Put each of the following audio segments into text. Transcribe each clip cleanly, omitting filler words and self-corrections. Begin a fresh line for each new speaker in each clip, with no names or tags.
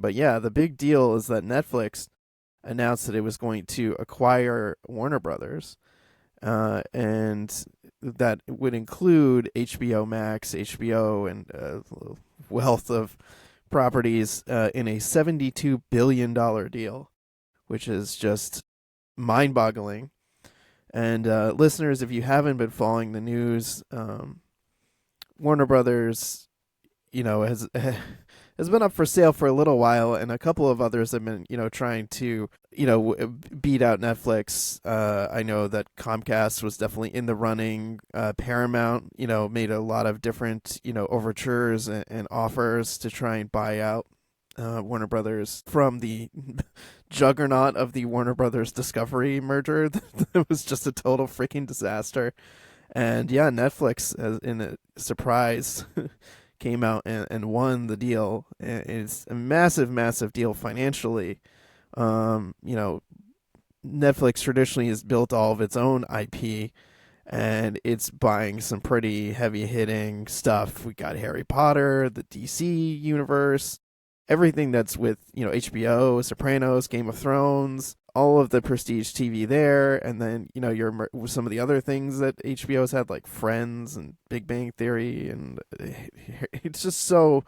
But yeah, the big deal is that Netflix announced that it was going to acquire Warner Brothers, and that would include HBO Max, HBO, and wealth of properties in a $72 billion deal, which is just mind boggling. And listeners, if you haven't been following the news, Warner Brothers, has has been up for sale for a little while, and a couple of others have been, trying to, beat out Netflix. I know that Comcast was definitely in the running. Paramount, made a lot of different, overtures and offers to try and buy out Warner Brothers from the juggernaut of the Warner Brothers Discovery merger. That was just a total freaking disaster. And yeah, Netflix, in a surprise, came out and won the deal. It's a massive, massive deal financially. You know, Netflix traditionally has built all of its own IP, and it's buying some pretty heavy hitting stuff. We got Harry Potter, the DC universe, everything that's with, HBO, Sopranos, Game of Thrones, all of the prestige TV there, and then, your some of the other things that HBO's had, like Friends and Big Bang Theory, and it's just so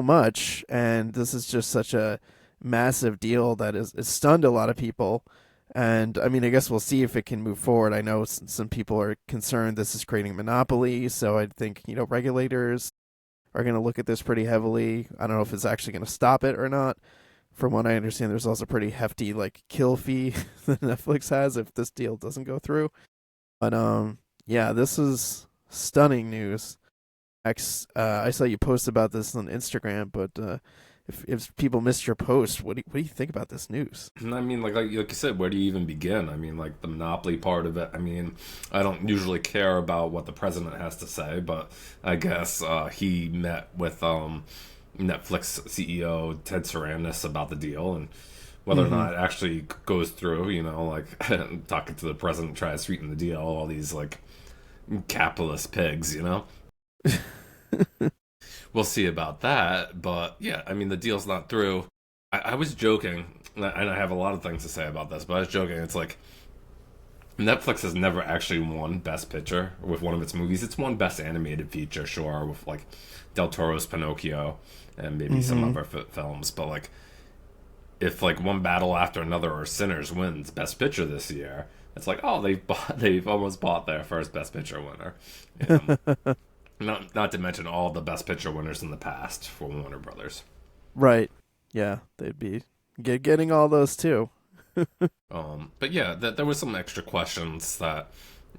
much. And this is just such a massive deal that is stunned a lot of people. And I mean, I guess we'll see if it can move forward. I know some people are concerned this is creating a monopoly, so I think, regulators are going to look at this pretty heavily. I don't know if it's actually going to stop it or not. From what I understand, there's also a pretty hefty like kill fee that Netflix has if this deal doesn't go through. But yeah, this is stunning news. I saw you post about this on Instagram, but if people missed your post, what do you think about this news?
I mean, like you said, where do you even begin? I mean, like the monopoly part of it. I mean, I don't usually care about what the president has to say, but I guess he met with Netflix CEO Ted Sarandos about the deal, and whether or
Mm-hmm.
not it actually goes through, like talking to the president, try to sweeten the deal, all these like capitalist pigs. We'll see about that. But yeah, I mean, the deal's not through. I was joking, and I have a lot of things to say about this, but I was joking. It's like Netflix has never actually won Best Picture with one of its movies. It's won Best Animated Feature, sure, with like Del Toro's Pinocchio and maybe some
Mm-hmm.
other films. But like, if like One Battle After Another or Sinners wins Best Picture this year, it's like, oh, they've almost bought their first Best Picture winner. Not to mention all the Best Picture winners in the past for Warner Brothers.
Right. Yeah, they'd be getting all those too.
But yeah, there was some extra questions that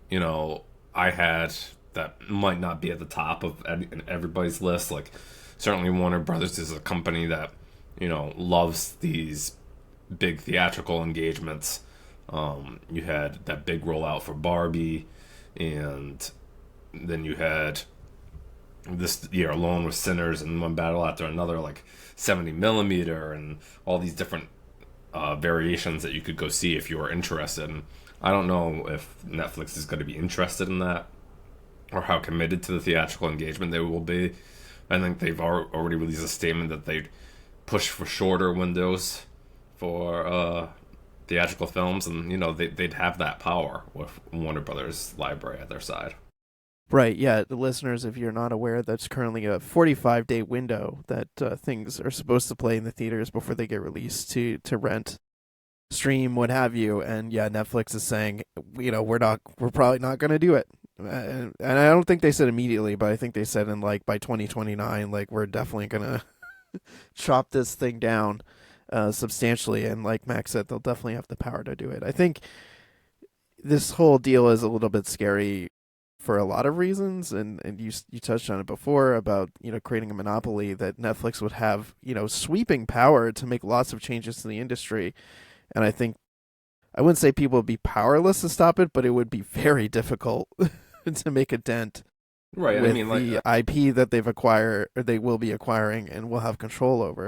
you know I had that might not be at the top of everybody's list. Like certainly Warner Brothers is a company that loves these big theatrical engagements. You had that big rollout for Barbie, and then you had this year alone with Sinners and One Battle After Another, like 70 millimeter and all these different variations that you could go see if you were interested. And I don't know if Netflix is going to be interested in that or how committed to the theatrical engagement they will be. I think they've already released a statement that they'd push for shorter windows for theatrical films, and they'd have that power with Warner Brothers library at their side.
Right, yeah, the listeners, if you're not aware, that's currently a 45-day window that things are supposed to play in the theaters before they get released to rent, stream, what have you. And yeah, Netflix is saying, we're probably not going to do it. And I don't think they said immediately, but I think they said in like by 2029, like we're definitely going to chop this thing down substantially. And like Max said, they'll definitely have the power to do it. I think this whole deal is a little bit scary for a lot of reasons, and you touched on it before about creating a monopoly that Netflix would have sweeping power to make lots of changes to the industry. And I think I wouldn't say people would be powerless to stop it, but it would be very difficult to make a dent
Right. I
with
mean, like
the IP that they've acquired or they will be acquiring and will have control over.